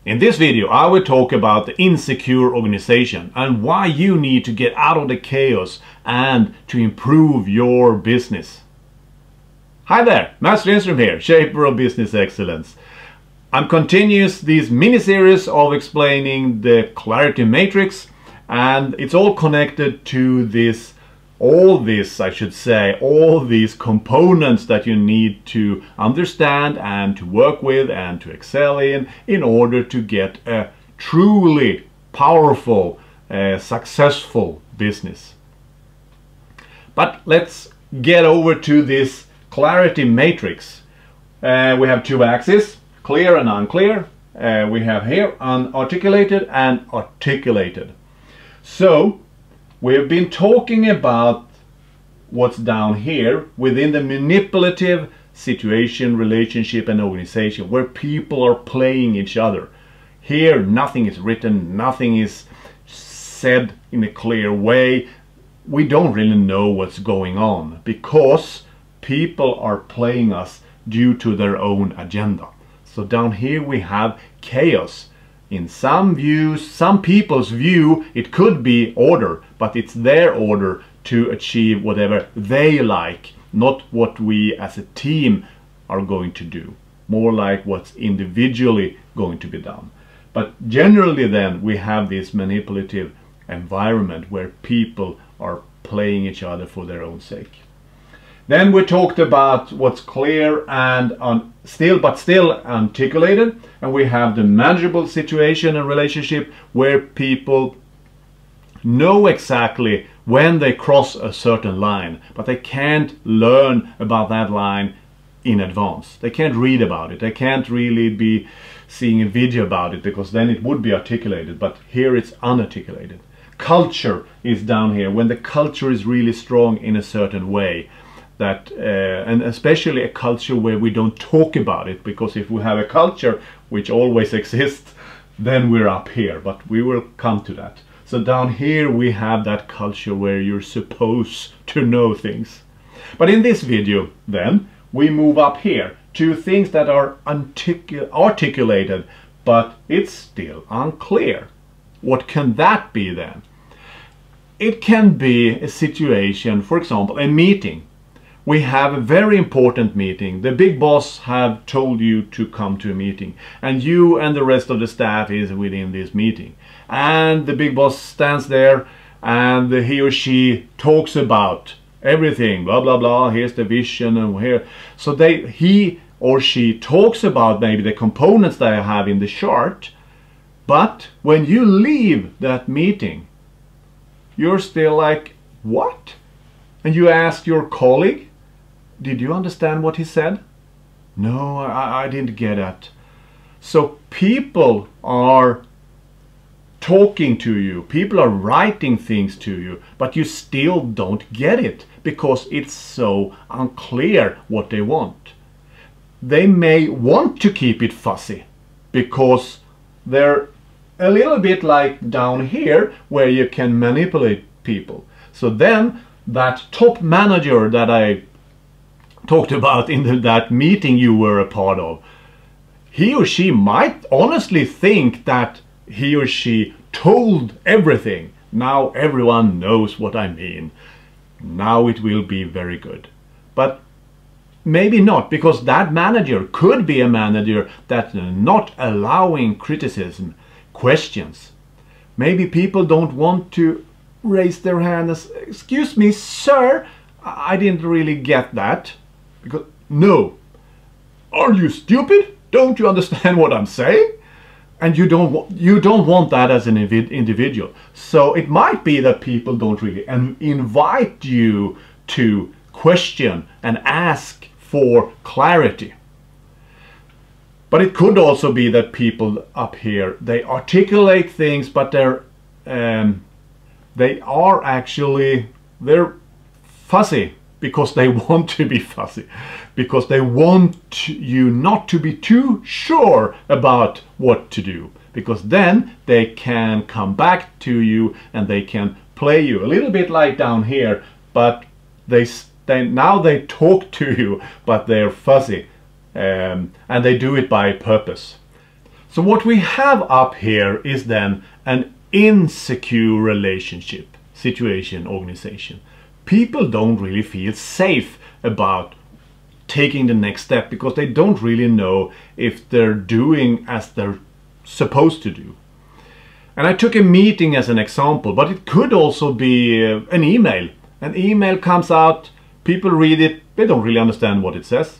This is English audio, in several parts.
In this video I will talk about the insecure organization and why you need to get out of the chaos and to improve your business. Hi there, Master Rehnstrom here, Shaper of Business Excellence. I'm continuing this mini-series of explaining the clarity matrix, and it's all connected to all these components that you need to understand and to work with and to excel in order to get a truly powerful, successful business. But let's get over to this clarity matrix. We have two axes, clear and unclear. We have here unarticulated and articulated. So we've been talking about what's down here within the manipulative situation, relationship and organization, where people are playing each other. Here nothing is written, nothing is said in a clear way. We don't really know what's going on because people are playing us due to their own agenda. So down here we have chaos. In some views, some people's view, it could be order, but it's their order to achieve whatever they like, not what we as a team are going to do. More like what's individually going to be done. But generally then we have this manipulative environment where people are playing each other for their own sake. Then we talked about what's clear and still articulated, and we have the manageable situation and relationship where people know exactly when they cross a certain line, but they can't learn about that line in advance. They can't read about it. They can't really be seeing a video about it because then it would be articulated, but here it's unarticulated. Culture is down here when the culture is really strong in a certain way. And especially a culture where we don't talk about it, because if we have a culture which always exists, then we're up here, but we will come to that. So down here we have that culture where you're supposed to know things. But in this video then we move up here to things that are articulated, but it's still unclear. What can that be then? It can be a situation, for example, a meeting. We have a very important meeting. The big boss have told you to come to a meeting, and you and the rest of the staff is within this meeting. And the big boss stands there and he or she talks about everything, blah blah blah, here's the vision and here. So he or she talks about maybe the components that I have in the chart, but when you leave that meeting, you're still like, what? And you ask your colleague, did you understand what he said? No, I didn't get it. So people are talking to you, people are writing things to you, but you still don't get it because it's so unclear what they want. They may want to keep it fuzzy because they're a little bit like down here where you can manipulate people. So then that top manager that I talked about in that meeting you were a part of, he or she might honestly think that he or she told everything. Now everyone knows what I mean. Now it will be very good. But maybe not, because that manager could be a manager that's not allowing criticism, questions. Maybe people don't want to raise their hand and say, excuse me, sir, I didn't really get that. Because, no, are you stupid? Don't you understand what I'm saying? And you don't want that as an individual. So it might be that people don't really invite you to question and ask for clarity. But it could also be that people up here, they articulate things, but they're fuzzy because they want to be fuzzy, because they want you not to be too sure about what to do, because then they can come back to you and they can play you a little bit like down here, but now they talk to you, but they're fuzzy, and they do it by purpose. So what we have up here is then an insecure relationship, situation, organization. People don't really feel safe about taking the next step because they don't really know if they're doing as they're supposed to do. And I took a meeting as an example, but it could also be an email. An email comes out, people read it, they don't really understand what it says.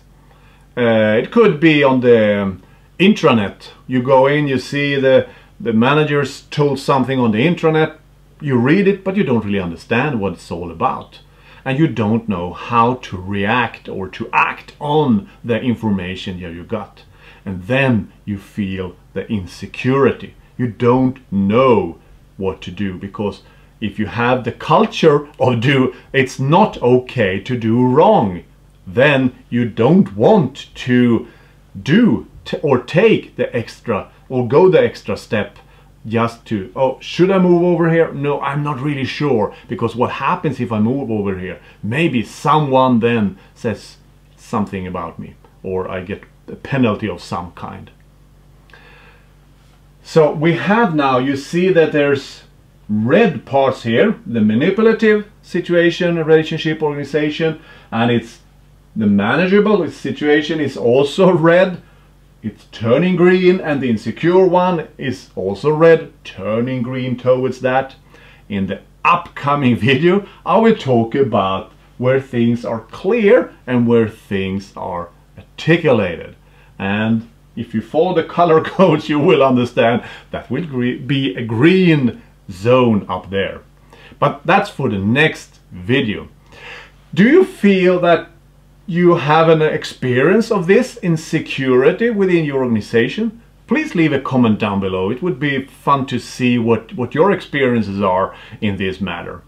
It could be on the intranet. You go in, you see the managers told something on the intranet, you read it, but you don't really understand what it's all about. And you don't know how to react or to act on the information you got. And then you feel the insecurity. You don't know what to do, because if you have the culture of it's not okay to do wrong, then you don't want to do or take the extra or go the extra step just to, oh, should I move over here? No, I'm not really sure, because what happens if I move over here? Maybe someone then says something about me, or I get a penalty of some kind. So we have now, you see that there's red parts here, the manipulative situation, relationship, organization, and it's the manageable situation is also red. It's turning green, and the insecure one is also red, turning green towards that. In the upcoming video, I will talk about where things are clear and where things are articulated. And if you follow the color codes, you will understand that will be a green zone up there. But that's for the next video. Do you feel that you have an experience of this insecurity within your organization? Please leave a comment down below. It would be fun to see what your experiences are in this matter.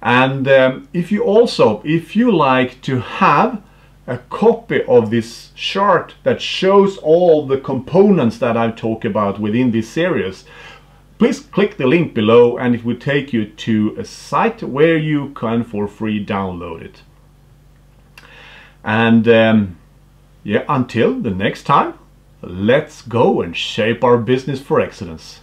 And if you like to have a copy of this chart that shows all the components that I've talked about within this series, please click the link below and it will take you to a site where you can for free download it. And yeah, until the next time, let's go and shape our business for excellence.